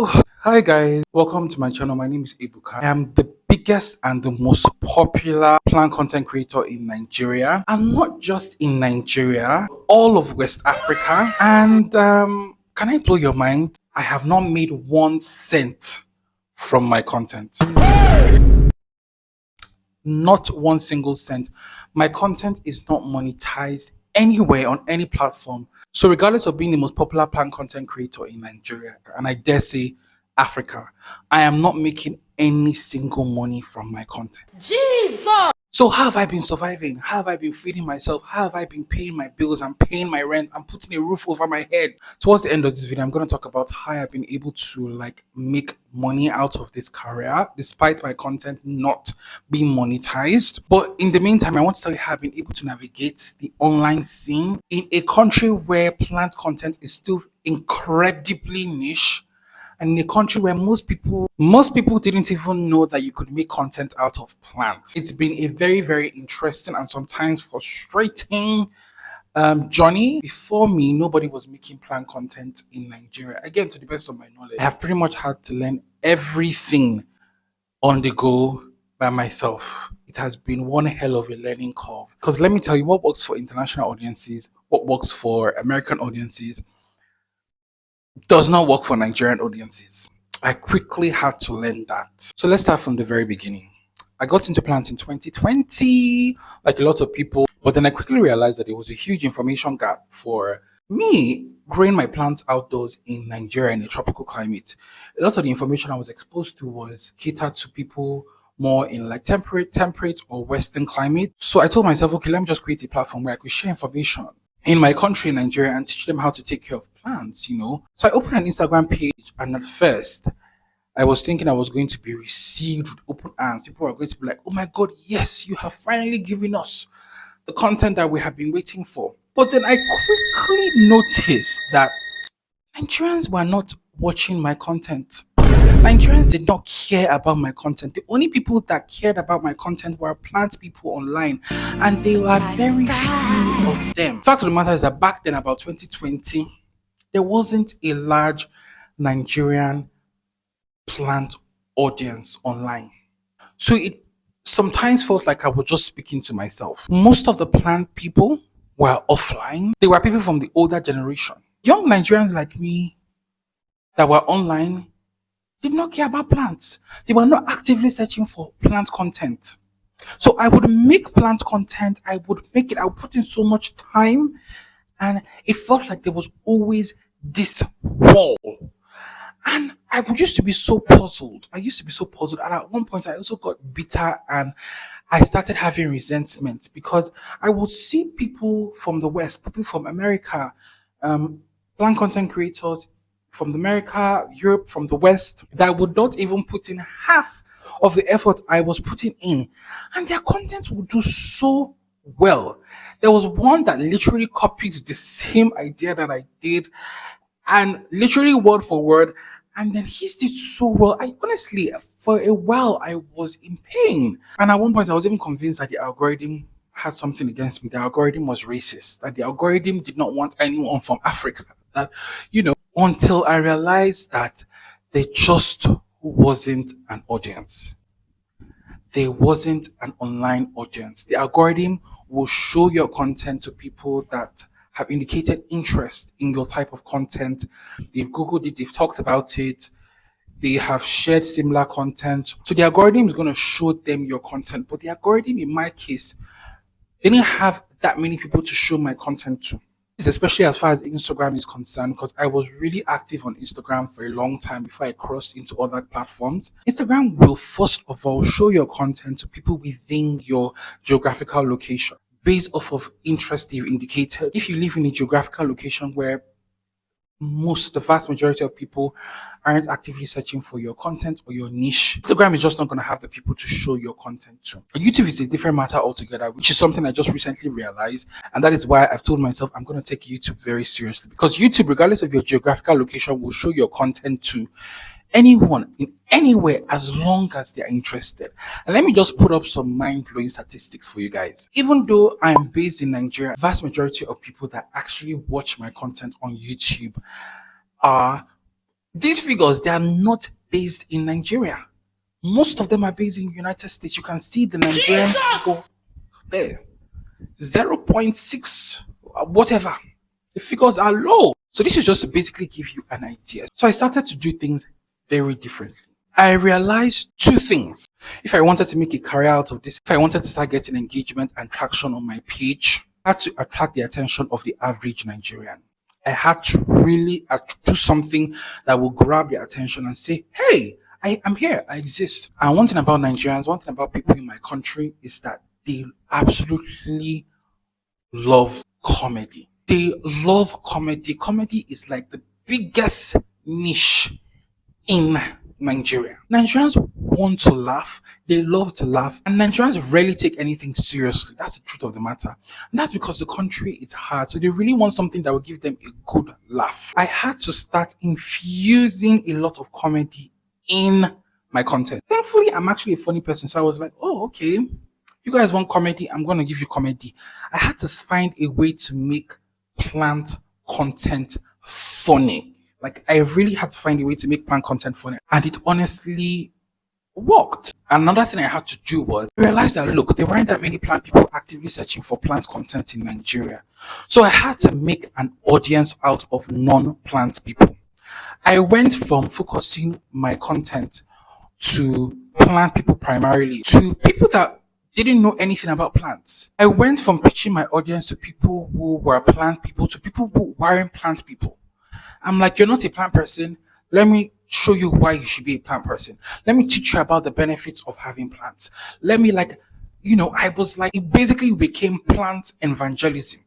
Hi guys, welcome to my channel. My name is Ebuka. I am the biggest and the most popular plant content creator in Nigeria, and not just in Nigeria, all of West Africa. And can I blow your mind? I have not made 1 cent from my content. Not one single cent. My content is not monetized anywhere on any platform. So, regardless of being the most popular plant content creator in Nigeria, and I dare say Africa, I am not making any single money from my content. So how have I been surviving? How have I been feeding myself? How have I been paying my bills and paying my rent and putting a roof over my head? Towards the end of this video, I'm going to talk about how I've been able to make money out of this career despite my content not being monetized. But in the meantime, I want to tell you how I've been able to navigate the online scene in a country where plant content is still incredibly niche, and in a country where most people didn't even know that you could make content out of plants. It's been a very, very interesting and sometimes frustrating journey. Before me, nobody was making plant content in Nigeria. Again, to the best of my knowledge, I have pretty much had to learn everything on the go by myself. It has been one hell of a learning curve. Because let me tell you, what works for international audiences, what works for American audiences, does not work for Nigerian audiences. I quickly had to learn that. So let's start from the very beginning. I got into plants in 2020, like a lot of people, but then I quickly realized that there was a huge information gap for me growing my plants outdoors in Nigeria in a tropical climate. A lot of the information I was exposed to was catered to people more in like temperate or western climate. So I told myself, okay, let me just create a platform where I could share information in my country, Nigeria, and teach them how to take care of plants. So I opened an Instagram page, and at first, I was thinking I was going to be received with open arms. People are going to be like, oh my God, yes, you have finally given us the content that we have been waiting for. But then I quickly noticed that Nigerians were not watching my content. Nigerians did not care about my content. The only people that cared about my content were plant people online, and they were very few of them. Fact of the matter is that back then, about 2020, there wasn't a large Nigerian plant audience online. So it sometimes felt like I was just speaking to myself. Most of the plant people were offline. They were people from the older generation. Young Nigerians like me that were online did not care about plants. They were not actively searching for plant content. So I would make plant content, I would put in so much time, and it felt like there was always this wall. And used to be so puzzled. I used to be so puzzled. And at one point, I also got bitter and I started having resentment because I would see people from the West, people from America, plant content creators from America, Europe, from the West, that would not even put in half of the effort I was putting in. And their content would do so well. There was one that literally copied the same idea that I did, and literally word for word. And then he did so well. I honestly, for a while, I was in pain. And at one point, I was even convinced that the algorithm had something against me. The algorithm was racist, that the algorithm did not want anyone from Africa. Until I realized that there just wasn't an audience. There wasn't an online audience. The algorithm will show your content to people that have indicated interest in your type of content. They've Googled it, they've talked about it, they have shared similar content. So the algorithm is going to show them your content. But the algorithm, in my case, didn't have that many people to show my content to. Especially as far as Instagram is concerned, because I was really active on Instagram for a long time before I crossed into other platforms. Instagram will first of all show your content to people within your geographical location based off of interest they've indicated. If you live in a geographical location where the vast majority of people aren't actively searching for your content or your niche, Instagram is just not going to have the people to show your content to. YouTube is a different matter altogether, which is something I just recently realized. And that is why I've told myself I'm going to take YouTube very seriously, because YouTube, regardless of your geographical location, will show your content to anyone in anywhere as long as they're interested. And let me just put up some mind-blowing statistics for you guys. Even though I am based in Nigeria, the vast majority of people that actually watch my content on YouTube are These figures, they are not based in Nigeria. Most of them are based in the United States. You can see the Nigerian figure there. 0.6, whatever. The figures are low. So this is just to basically give you an idea. So I started to do things very differently. I realized two things. If I wanted to make a career out of this, if I wanted to start getting engagement and traction on my page, I had to attract the attention of the average Nigerian. I had to really do something that will grab their attention and say, hey, I am here, I exist. And one thing about Nigerians, one thing about people in my country is that they absolutely love comedy. They love comedy. Comedy is like the biggest niche in Nigeria. Nigerians want to laugh, they love to laugh, and Nigerians rarely take anything seriously. That's the truth of the matter. And that's because the country is hard. So they really want something that will give them a good laugh. I had to start infusing a lot of comedy in my content. Thankfully, I'm actually a funny person. So I was like, oh, okay. You guys want comedy? I'm going to give you comedy. I had to find a way to make plant content funny. Like, I really had to find a way to make plant content funny. And it honestly worked. Another thing I had to do was realize that, look, there weren't that many plant people actively searching for plant content in Nigeria. So I had to make an audience out of non-plant people. I went from focusing my content to plant people primarily to people that didn't know anything about plants. I went from pitching my audience to people who were plant people to people who weren't plant people. I'm like, you're not a plant person. Let me show you why you should be a plant person. Let me teach you about the benefits of having plants. Let me I was like, it basically became plant evangelism.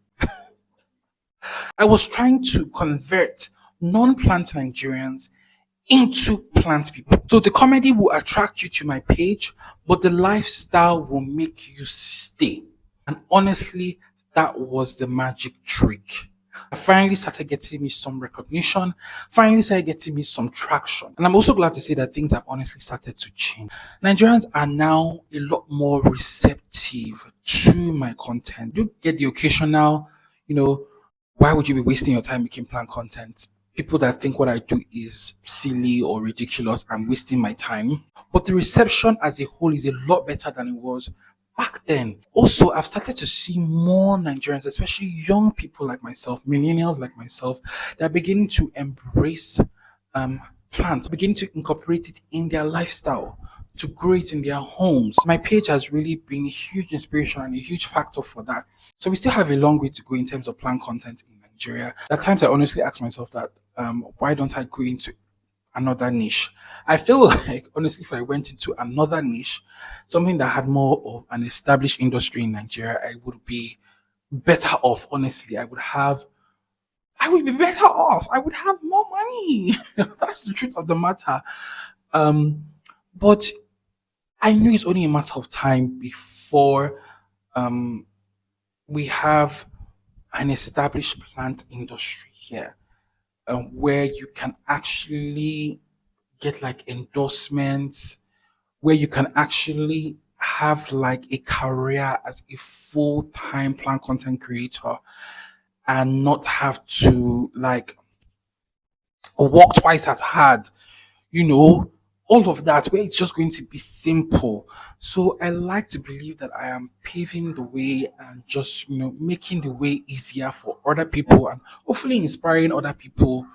I was trying to convert non-plant Nigerians into plant people. So the comedy will attract you to my page, but the lifestyle will make you stay. And honestly, that was the magic trick. I finally started getting me some recognition, finally started getting me some traction. And I'm also glad to say that things have honestly started to change. Nigerians are now a lot more receptive to my content. You get the occasional, you know, why would you be wasting your time making plant content? People that think what I do is silly or ridiculous, I'm wasting my time. But the reception as a whole is a lot better than it was back then. Also, I've started to see more Nigerians, especially young people like myself, millennials like myself, that are beginning to embrace plants, beginning to incorporate it in their lifestyle, to grow it in their homes. My page has really been a huge inspiration and a huge factor for that. So we still have a long way to go in terms of plant content in Nigeria. At times I honestly ask myself that why don't I go into another niche? I feel like honestly, if I went into another niche, something that had more of an established industry in Nigeria, I would be better off. Honestly, I would be better off. I would have more money. That's the truth of the matter. But I know it's only a matter of time before we have an established plant industry here, where you can actually get like endorsements, where you can actually have like a career as a full-time plant content creator and not have to like work twice as hard, you know, all of that, where it's just going to be simple. So I like to believe that I am paving the way and just, making the way easier for other people and hopefully inspiring other people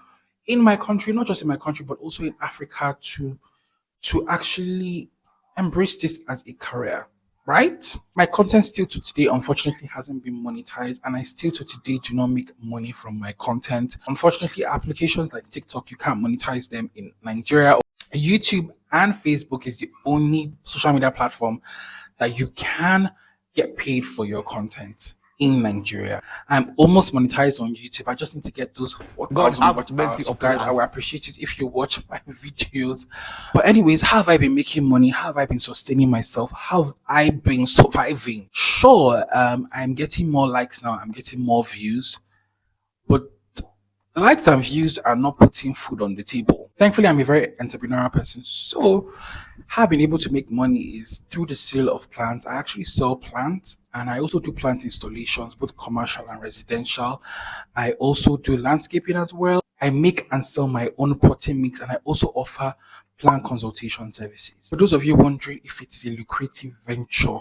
in my country, not just in my country, but also in Africa to actually embrace this as a career. Right? My content still to today unfortunately hasn't been monetized, and I still to today do not make money from my content. Unfortunately, applications like TikTok, you can't monetize them in Nigeria. YouTube and Facebook is the only social media platform that you can get paid for your content in Nigeria. I'm almost monetized on YouTube. I just need to get those 4,000 watch hours. So guys, I will appreciate it if you watch my videos. But anyways, how have I been making money? How have I been sustaining myself? How have I been surviving? Sure, I'm getting more likes now. I'm getting more views. But likes and views are not putting food on the table. Thankfully, I'm a very entrepreneurial person. So, how I've been able to make money is through the sale of plants. I actually sell plants and I also do plant installations, both commercial and residential. I also do landscaping as well. I make and sell my own potting mix, and I also offer plant consultation services. For those of you wondering if it's a lucrative venture,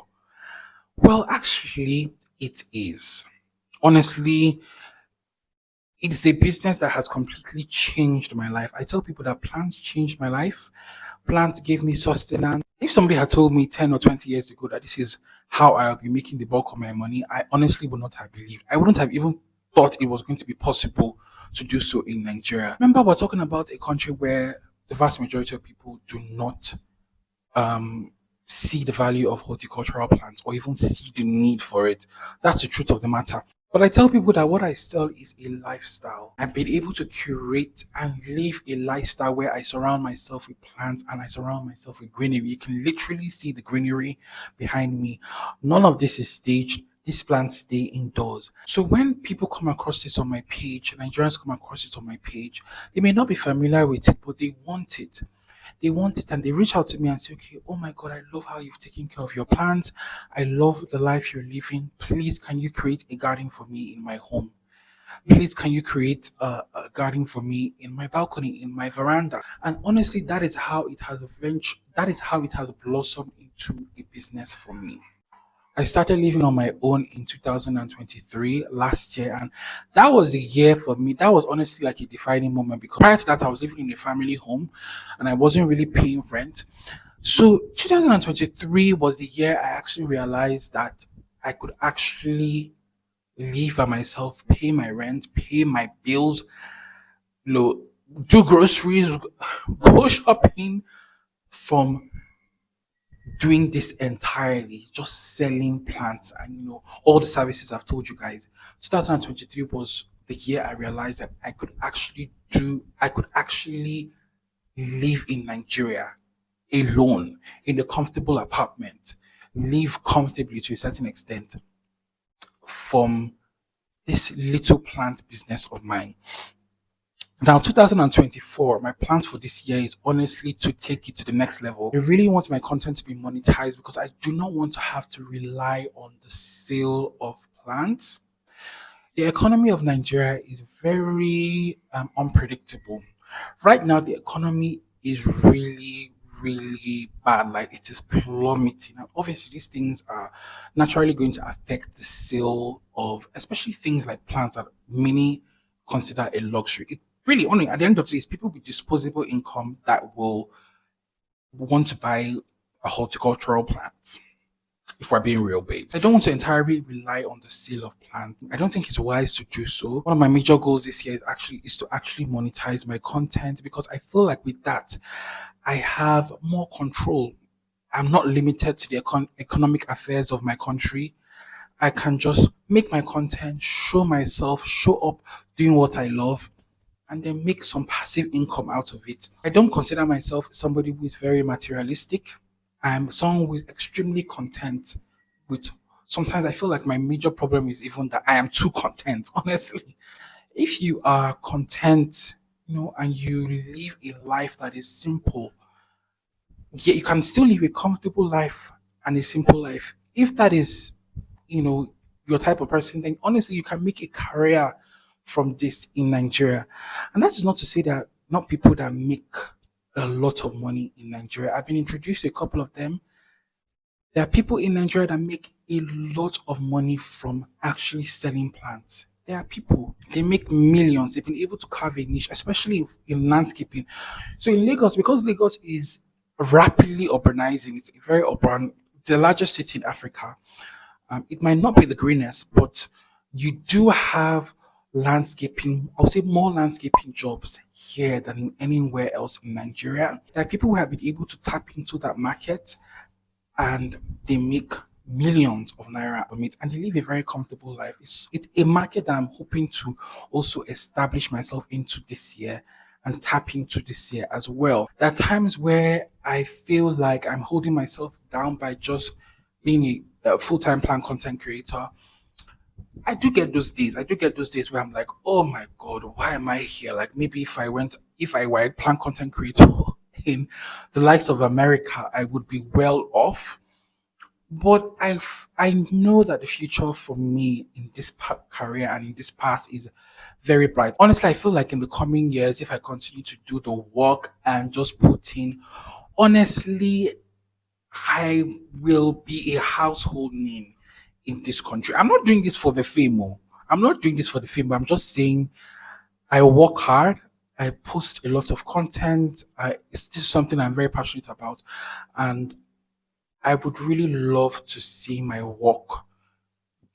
well, actually, it is. Honestly, it's a business that has completely changed my life. I tell people that plants changed my life. Plants gave me sustenance. If somebody had told me 10 or 20 years ago that this is how I'll be making the bulk of my money, I honestly would not have believed. I wouldn't have even thought it was going to be possible to do so in Nigeria. Remember, we're talking about a country where the vast majority of people do not um, see the value of horticultural plants or even see the need for it. That's the truth of the matter. But I tell people that what I sell is a lifestyle. I've been able to curate and live a lifestyle where I surround myself with plants and I surround myself with greenery. You can literally see the greenery behind me. None of this is staged. These plants stay indoors. So when people come across this on my page, Nigerians come across it on my page, they may not be familiar with it, but they want it. They want it and they reach out to me and say, okay, oh my God, I love how you've taken care of your plants. I love the life you're living. Please, can you create a garden for me in my home? Please, can you create a garden for me in my balcony, in my veranda? And honestly, that is how it has ventured, that is how it has blossomed into a business for me. I started living on my own in 2023 last year, and that was the year for me. That was honestly like a defining moment because prior to that, I was living in a family home and I wasn't really paying rent. So 2023 was the year I actually realized that I could actually live by myself, pay my rent, pay my bills, you know, do groceries, go shopping from doing this entirely, just selling plants and all the services I've told you guys. 2023 was the year I realized that I could actually live in Nigeria alone in a comfortable apartment, live comfortably to a certain extent from this little plant business of mine. Now, 2024, my plans for this year is honestly to take it to the next level. I really want my content to be monetized because I do not want to have to rely on the sale of plants. The economy of Nigeria is very unpredictable. Right now, the economy is really, really bad. Like it is plummeting. And obviously, these things are naturally going to affect the sale of, especially things like plants that many consider a luxury. It really only at the end of the day, it's people with disposable income that will want to buy a horticultural plant if we're being real babes. I don't want to entirely rely on the sale of plants. I don't think it's wise to do so. One of my major goals this year is to actually monetize my content because I feel like with that, I have more control. I'm not limited to the economic affairs of my country. I can just make my content, show myself, show up doing what I love, and then make some passive income out of it. I don't consider myself somebody who is very materialistic. I'm someone who is extremely content with sometimes I feel like my major problem is even that I am too content, honestly. If you are content, and you live a life that is simple, yet you can still live a comfortable life and a simple life. If that is, your type of person, then honestly, you can make a career from this in Nigeria. And that is not to say that not people that make a lot of money in Nigeria. I've been introduced to a couple of them. There are people in Nigeria that make a lot of money from actually selling plants. There are people, they make millions. They've been able to carve a niche, especially in landscaping. So in Lagos, because Lagos is rapidly urbanizing, it's a very urban, it's the largest city in Africa. It might not be the greenest, but you do have landscaping, I'll say more landscaping jobs here than in anywhere else in Nigeria. There are people who have been able to tap into that market and they make millions of naira from it and they live a very comfortable life. It's a market that I'm hoping to also establish myself into this year and tap into this year as well. There are times where I feel like I'm holding myself down by just being a full-time plant content creator. I do get those days. I do get those days where I'm like, oh my God, why am I here? Like maybe if I were a plant content creator in the likes of America, I would be well off. But I know that the future for me in this career and in this path is very bright. Honestly, I feel like in the coming years, if I continue to do the work and just put in, honestly, I will be a household name in this country. I'm not doing this for the fame. Oh. I'm not doing this for the fame. But I'm just saying I work hard. I post a lot of content. It's just something I'm very passionate about, and I would really love to see my work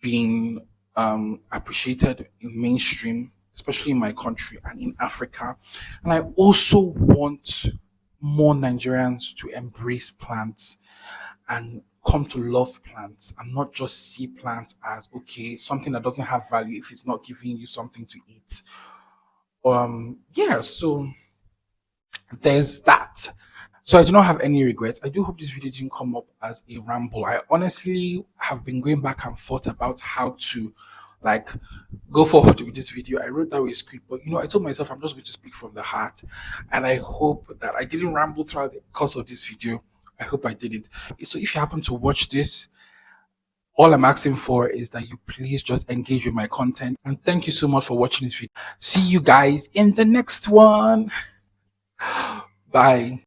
being appreciated in mainstream, especially in my country and in Africa. And I also want more Nigerians to embrace plants and come to love plants and not just see plants as okay, something that doesn't have value if it's not giving you something to eat. Yeah, so there's that. So I do not have any regrets. I do hope this video didn't come up as a ramble. I honestly have been going back and forth about how to like go forward with this video. I wrote down a script, but I told myself I'm just going to speak from the heart. And I hope that I didn't ramble throughout the course of this video. I hope I did it. So if you happen to watch this, all I'm asking for is that you please just engage with my content. And thank you so much for watching this video. See you guys in the next one. Bye.